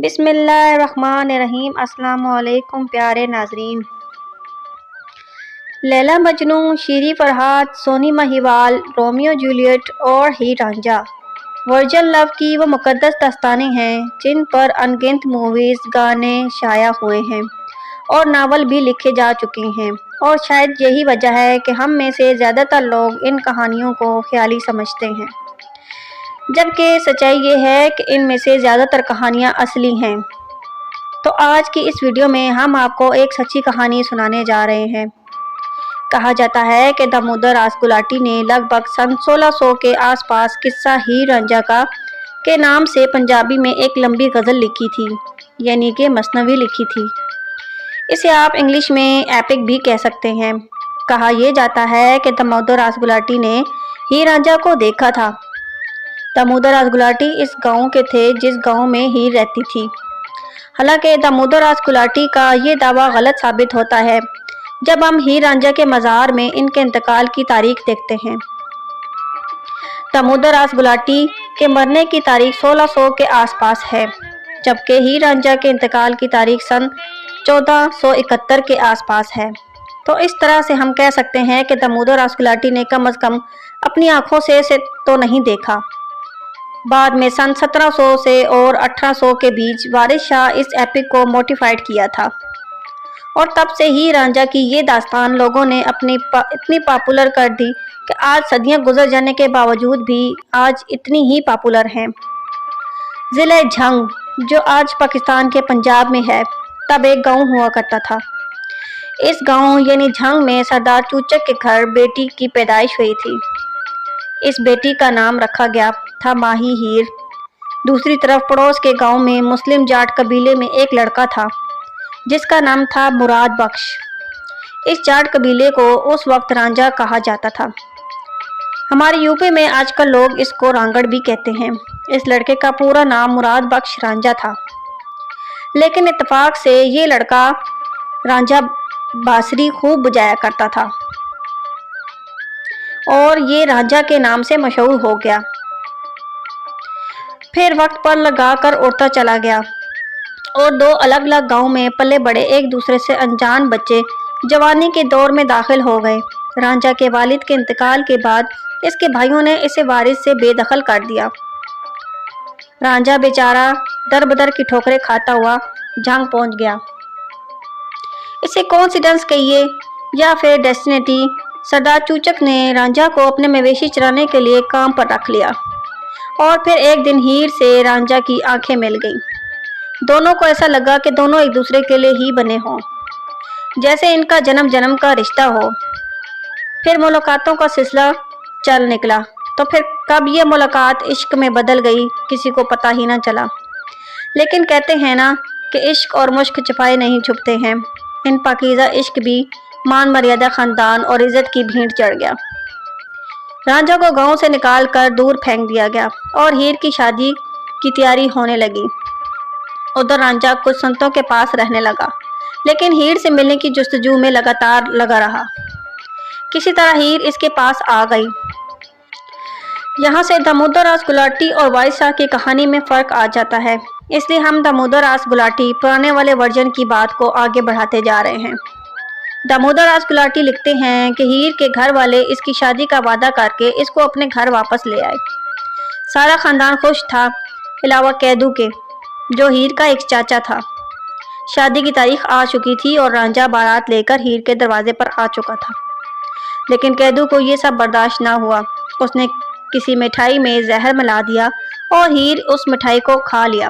بسم اللہ الرحمن الرحیم۔ السلام علیکم پیارے ناظرین۔ لیلا مجنو، شیریں فرحات، سونی مہیوال، رومیو جولیٹ اور ہیر رانجھا ورجن لو کی وہ مقدس داستانیں ہیں جن پر ان گنت موویز، گانے شائع ہوئے ہیں اور ناول بھی لکھے جا چکے ہیں، اور شاید یہی وجہ ہے کہ ہم میں سے زیادہ تر لوگ ان کہانیوں کو خیالی سمجھتے ہیں، جبکہ سچائی یہ ہے کہ ان میں سے زیادہ تر کہانیاں اصلی ہیں۔ تو آج کی اس ویڈیو میں ہم آپ کو ایک سچی کہانی سنانے جا رہے ہیں۔ کہا جاتا ہے کہ دامودر راس گلاٹی نے لگ بھگ سن 1600 کے آس پاس قصہ ہیر رانجھا کے نام سے پنجابی میں ایک لمبی غزل لکھی تھی، یعنی کہ مثنوی لکھی تھی۔ اسے آپ انگلش میں ایپک بھی کہہ سکتے ہیں۔ کہا یہ جاتا ہے کہ دامودر راس گلاٹی نے ہیر رانجھا کو دیکھا تھا۔ دامودر راس گلاٹی اس گاؤں کے تھے جس گاؤں میں ہیر رہتی تھی۔ حالانکہ دامودر راس گلاٹی کا یہ دعویٰ غلط ثابت ہوتا ہے جب ہم ہیر رانجھا کے مزار میں ان کے انتقال کی تاریخ دیکھتے ہیں۔ دامودر راس گلاٹی کے مرنے کی تاریخ 1600 کے آس پاس ہے، جبکہ ہیر رانجھا کے انتقال کی تاریخ سن 1471 کے آس پاس ہے۔ تو اس طرح سے ہم کہہ سکتے ہیں کہ دامودر راس گلاٹی نے کم از کم اپنی آنکھوں سے تو نہیں دیکھا۔ بعد میں سن 1700 سے اور 1800 کے بیچ وارث شاہ اس ایپک کو موڈیفائڈ کیا تھا، اور تب سے ہیر رانجھا کی یہ داستان لوگوں نے اتنی پاپولر کر دی کہ آج صدیاں گزر جانے کے باوجود بھی آج اتنی ہی پاپولر ہیں۔ ضلع جھنگ، جو آج پاکستان کے پنجاب میں ہے، تب ایک گاؤں ہوا کرتا تھا۔ اس گاؤں یعنی جھنگ میں سردار چوچک کے گھر بیٹی کی پیدائش ہوئی تھی۔ اس بیٹی کا نام رکھا گیا تھا ماہی ہیر۔ دوسری طرف پڑوس کے گاؤں میں مسلم جاٹ قبیلے میں ایک لڑکا تھا جس کا نام تھا مراد بخش۔ اس جاٹ قبیلے کو اس وقت رانجھا کہا جاتا تھا۔ ہمارے یوپی میں آج کل لوگ اس کو رانگڑ بھی کہتے ہیں۔ اس لڑکے کا پورا نام مراد بخش رانجھا تھا، لیکن اتفاق سے یہ لڑکا رانجھا بانسری خوب بجایا کرتا تھا اور یہ رانجھا کے نام سے مشہور ہو گیا۔ پھر وقت پر لگا کر اڑتا چلا گیا اور دو الگ الگ گاؤں میں پلے بڑے ایک دوسرے سے انجان بچے جوانی کے دور میں داخل ہو گئے۔ رانجھا کے والد کے انتقال کے بعد اس کے بھائیوں نے اسے وارث سے بے دخل کر دیا۔ رانجھا بیچارہ در بدر کی ٹھوکریں کھاتا ہوا جھنگ پہنچ گیا۔ اسے کوئنسیڈنس کہیے یا پھر ڈیسٹینی، سردار چوچک نے رانجھا کو اپنے مویشی چرانے کے لیے کام پر رکھ لیا، اور پھر ایک دن ہیر سے رانجھا کی آنکھیں مل گئیں۔ دونوں کو ایسا لگا کہ دونوں ایک دوسرے کے لیے ہی بنے ہوں، جیسے ان کا جنم جنم کا رشتہ ہو۔ پھر ملاقاتوں کا سلسلہ چل نکلا، تو پھر کب یہ ملاقات عشق میں بدل گئی کسی کو پتہ ہی نہ چلا۔ لیکن کہتے ہیں نا کہ عشق اور مشق چھپائے نہیں چھپتے ہیں۔ ان پاکیزہ عشق بھی مان مریادہ خاندان اور عزت کی بھینٹ چڑھ گیا۔ رانجھا کو گاؤں سے نکال کر دور پھینک دیا گیا اور ہیر کی شادی کی تیاری ہونے لگی۔ ادھر رانجھا کچھ سنتوں کے پاس رہنے لگا، لیکن ہیر سے ملنے کی جستجو میں لگاتار لگا رہا۔ کسی طرح ہیر اس کے پاس آ گئی۔ یہاں سے دامودر راس گلاٹی اور وارث شاہ کی کہانی میں فرق آ جاتا ہے، اس لیے ہم دامودر راس گلاٹی پرانے والے ورژن کی بات کو آگے بڑھاتے جا رہے ہیں۔ دامودر راس گلاٹی لکھتے ہیں کہ ہیر کے گھر والے اس کی شادی کا وعدہ کر کے اس کو اپنے گھر واپس لے آئے۔ سارا خاندان خوش تھا، علاوہ کیدو کے، جو ہیر کا ایک چاچا تھا۔ شادی کی تاریخ آ چکی تھی اور رانجھا بارات لے کر ہیر کے دروازے پر آ چکا تھا، لیکن کیدو کو یہ سب برداشت نہ ہوا۔ اس نے کسی مٹھائی میں زہر ملا دیا اور ہیر اس مٹھائی کو کھا لیا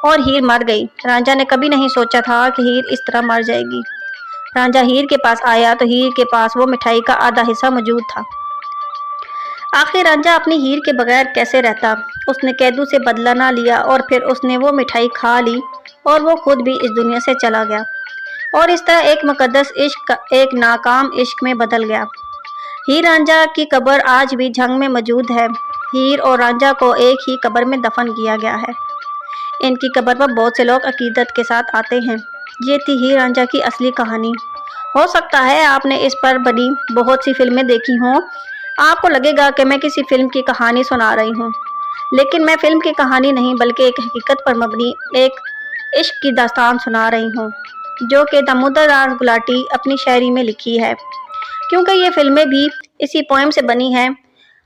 اور ہیر مر گئی۔ رانجھا نے کبھی نہیں سوچا تھا کہ ہیر اس طرح مر جائے گی۔ رانجھا ہیر کے پاس آیا تو ہیر کے پاس وہ مٹھائی کا آدھا حصہ موجود تھا۔ آخر رانجھا اپنی ہیر کے بغیر کیسے رہتا؟ اس نے کیدو سے بدلہ نہ لیا اور پھر اس نے وہ مٹھائی کھا لی اور وہ خود بھی اس دنیا سے چلا گیا، اور اس طرح ایک مقدس عشق ایک ناکام عشق میں بدل گیا۔ ہیر رانجھا کی قبر آج بھی جھنگ میں موجود ہے۔ ہیر اور رانجھا کو ایک ہی قبر میں دفن کیا گیا ہے۔ ان کی قبر پر بہت سے لوگ عقیدت کے ساتھ آتے ہیں۔ یہ تھی ہیر رانجھا کی اصلی کہانی۔ ہو سکتا ہے آپ نے اس پر بنی بہت سی فلمیں دیکھی ہوں، آپ کو لگے گا کہ میں کسی فلم کی کہانی سنا رہی ہوں، لیکن میں فلم کی کہانی نہیں بلکہ ایک حقیقت پر مبنی ایک عشق کی داستان سنا رہی ہوں، جو کہ دامودر داس گلاٹی اپنی شاعری میں لکھی ہے، کیونکہ یہ فلمیں بھی اسی پوئم سے بنی ہیں۔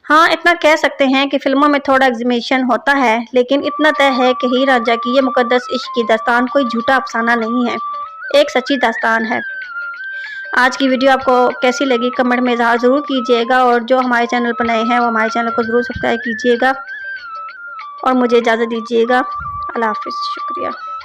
ہاں، اتنا کہہ سکتے ہیں کہ فلموں میں تھوڑا ایگزیمیشن ہوتا ہے، لیکن اتنا طے ہے کہ ہیر رانجھا کی یہ مقدس عشق کی داستان کوئی جھوٹا افسانہ نہیں ہے، ایک سچی داستان ہے۔ آج کی ویڈیو آپ کو کیسی لگی کمنٹ میں اظہار ضرور کیجیے گا، اور جو ہمارے چینل پر نئے ہیں وہ ہمارے چینل کو ضرور سبسکرائب کیجیے گا اور مجھے اجازت دیجیے گا۔ اللہ حافظ، شکریہ۔